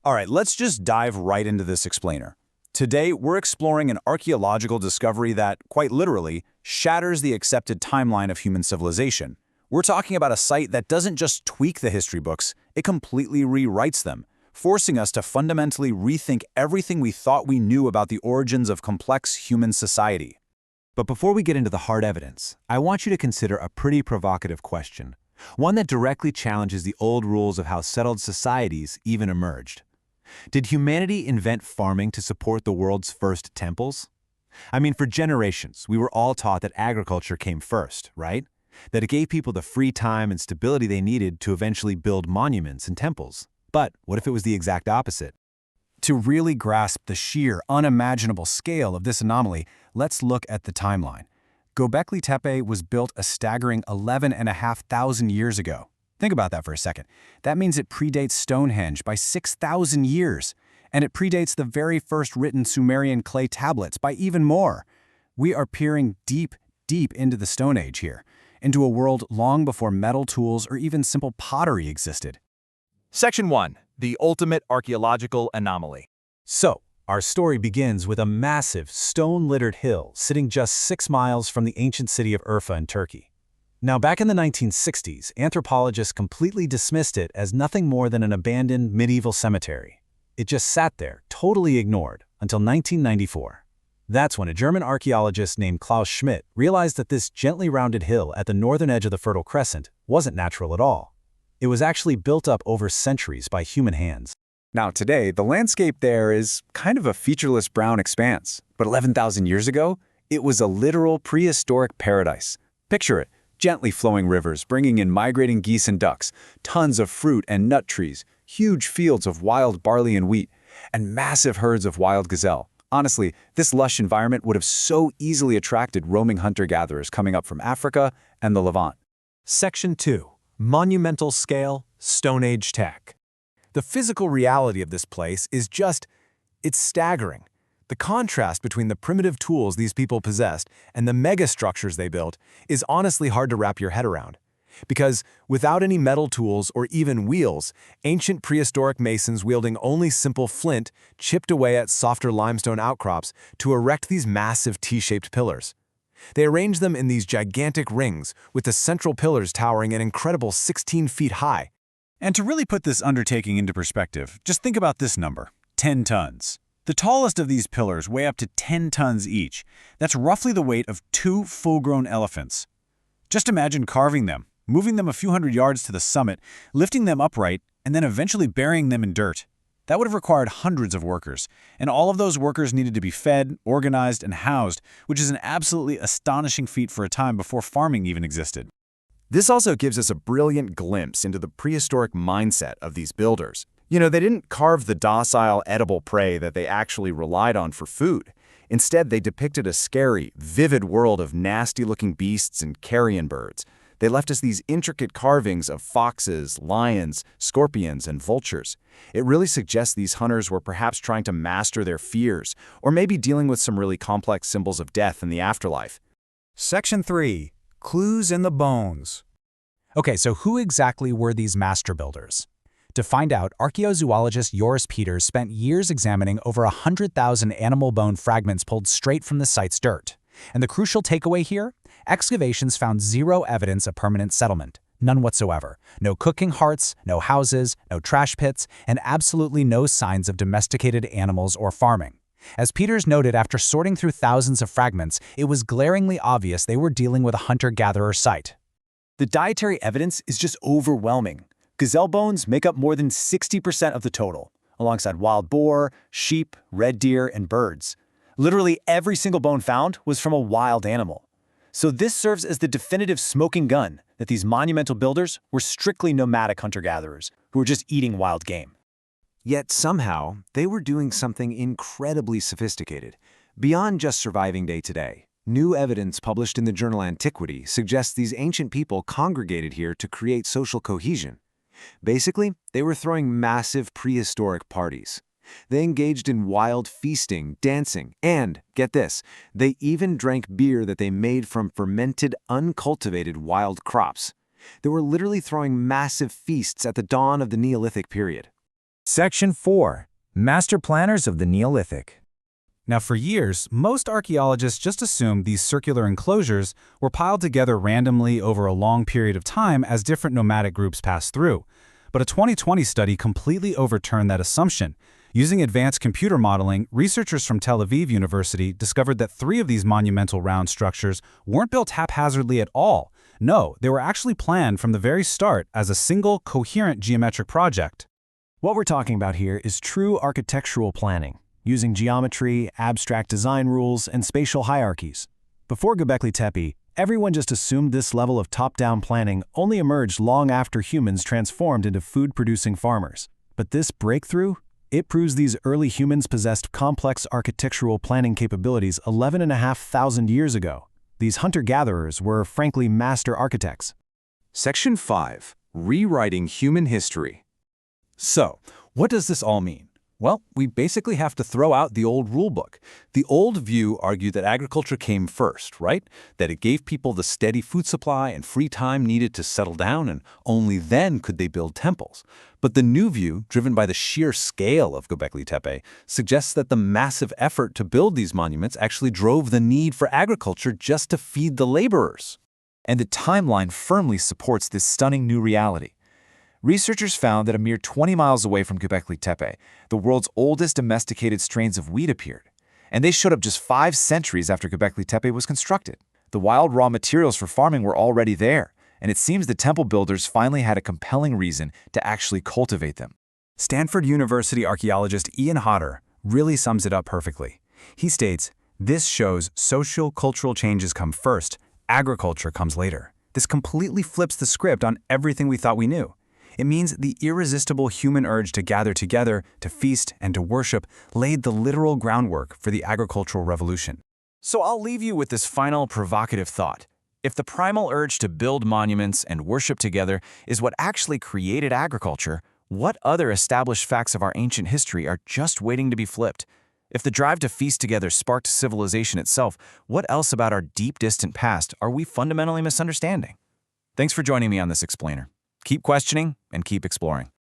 All right, let's just dive right into this explainer. Today, we're exploring an archaeological discovery that, quite literally, shatters the accepted timeline of human civilization. We're talking about a site that doesn't just tweak the history books, it completely rewrites them, forcing us to fundamentally rethink everything we thought we knew about the origins of complex human society. But before we get into the hard evidence, I want you to consider a pretty provocative question, one that directly challenges the old rules of how settled societies even emerged. Did humanity invent farming to support the world's first temples? I mean, for generations, we were all taught that agriculture came first, right? That it gave people the free time and stability they needed to eventually build monuments and temples. But what if it was the exact opposite? To really grasp the sheer, unimaginable scale of this anomaly, let's look at the timeline. Göbekli Tepe was built a staggering 11,500 years ago. Think about that for a second. That means it predates Stonehenge by 6,000 years, and it predates the very first written Sumerian clay tablets by even more. We are peering deep, deep into the Stone Age here, into a world long before metal tools or even simple pottery existed. Section 1. The Ultimate Archaeological Anomaly. So, our story begins with a massive, stone-littered hill sitting just 6 miles from the ancient city of Urfa in Turkey. Now, back in the 1960s, anthropologists completely dismissed it as nothing more than an abandoned medieval cemetery. It just sat there, totally ignored, until 1994. That's when a German archaeologist named Klaus Schmidt realized that this gently rounded hill at the northern edge of the Fertile Crescent wasn't natural at all. It was actually built up over centuries by human hands. Now today, the landscape there is kind of a featureless brown expanse. But 11,000 years ago, it was a literal prehistoric paradise. Picture it. Gently flowing rivers bringing in migrating geese and ducks, tons of fruit and nut trees, huge fields of wild barley and wheat, and massive herds of wild gazelle. Honestly, this lush environment would have so easily attracted roaming hunter-gatherers coming up from Africa and the Levant. Section 2. Monumental Scale, Stone Age Tech. The physical reality of this place is it's staggering. The contrast between the primitive tools these people possessed and the megastructures they built is honestly hard to wrap your head around. Because without any metal tools or even wheels, ancient prehistoric masons wielding only simple flint chipped away at softer limestone outcrops to erect these massive T-shaped pillars. They arranged them in these gigantic rings, with the central pillars towering an incredible 16 feet high. And to really put this undertaking into perspective, just think about this number, 10 tons. The tallest of these pillars weigh up to 10 tons each. That's roughly the weight of 2 full-grown elephants. Just imagine carving them, moving them a few hundred yards to the summit, lifting them upright, and then eventually burying them in dirt. That would have required hundreds of workers, and all of those workers needed to be fed, organized, and housed, which is an absolutely astonishing feat for a time before farming even existed. This also gives us a brilliant glimpse into the prehistoric mindset of these builders. You know, they didn't carve the docile, edible prey that they actually relied on for food. Instead, they depicted a scary, vivid world of nasty-looking beasts and carrion birds. They left us these intricate carvings of foxes, lions, scorpions, and vultures. It really suggests these hunters were perhaps trying to master their fears, or maybe dealing with some really complex symbols of death in the afterlife. Section 3. Clues in the Bones. Okay, so who exactly were these master builders? To find out, archaeozoologist Joris Peters spent years examining over 100,000 animal bone fragments pulled straight from the site's dirt. And the crucial takeaway here? Excavations found zero evidence of permanent settlement. None whatsoever. No cooking hearths, no houses, no trash pits, and absolutely no signs of domesticated animals or farming. As Peters noted, after sorting through thousands of fragments, it was glaringly obvious they were dealing with a hunter-gatherer site. The dietary evidence is just overwhelming. Gazelle bones make up more than 60% of the total, alongside wild boar, sheep, red deer, and birds. Literally every single bone found was from a wild animal. So this serves as the definitive smoking gun that these monumental builders were strictly nomadic hunter-gatherers who were just eating wild game. Yet somehow, they were doing something incredibly sophisticated, beyond just surviving day to day. New evidence published in the journal Antiquity suggests these ancient people congregated here to create social cohesion. Basically, they were throwing massive prehistoric parties. They engaged in wild feasting, dancing, and, get this, they even drank beer that they made from fermented, uncultivated wild crops. They were literally throwing massive feasts at the dawn of the Neolithic period. Section 4. Master Planners of the Neolithic. Now, for years, most archaeologists just assumed these circular enclosures were piled together randomly over a long period of time as different nomadic groups passed through. But a 2020 study completely overturned that assumption. Using advanced computer modeling, researchers from Tel Aviv University discovered that 3 of these monumental round structures weren't built haphazardly at all. No, they were actually planned from the very start as a single, coherent geometric project. What we're talking about here is true architectural planning, using geometry, abstract design rules, and spatial hierarchies. Before Göbekli Tepe, everyone just assumed this level of top-down planning only emerged long after humans transformed into food-producing farmers. But this breakthrough, it proves these early humans possessed complex architectural planning capabilities 11,500 years ago. These hunter-gatherers were, frankly, master architects. Section 5. Rewriting Human History. So, what does this all mean? Well, we basically have to throw out the old rulebook. The old view argued that agriculture came first, right? That it gave people the steady food supply and free time needed to settle down, and only then could they build temples. But the new view, driven by the sheer scale of Göbekli Tepe, suggests that the massive effort to build these monuments actually drove the need for agriculture just to feed the laborers. And the timeline firmly supports this stunning new reality. Researchers found that a mere 20 miles away from Göbekli Tepe, the world's oldest domesticated strains of wheat appeared. And they showed up just 5 centuries after Göbekli Tepe was constructed. The wild raw materials for farming were already there, and it seems the temple builders finally had a compelling reason to actually cultivate them. Stanford University archaeologist Ian Hodder really sums it up perfectly. He states, "This shows social-cultural changes come first, agriculture comes later. This completely flips the script on everything we thought we knew. It means the irresistible human urge to gather together, to feast, and to worship laid the literal groundwork for the agricultural revolution." So I'll leave you with this final provocative thought. If the primal urge to build monuments and worship together is what actually created agriculture, what other established facts of our ancient history are just waiting to be flipped? If the drive to feast together sparked civilization itself, what else about our deep, distant past are we fundamentally misunderstanding? Thanks for joining me on this explainer. Keep questioning and keep exploring.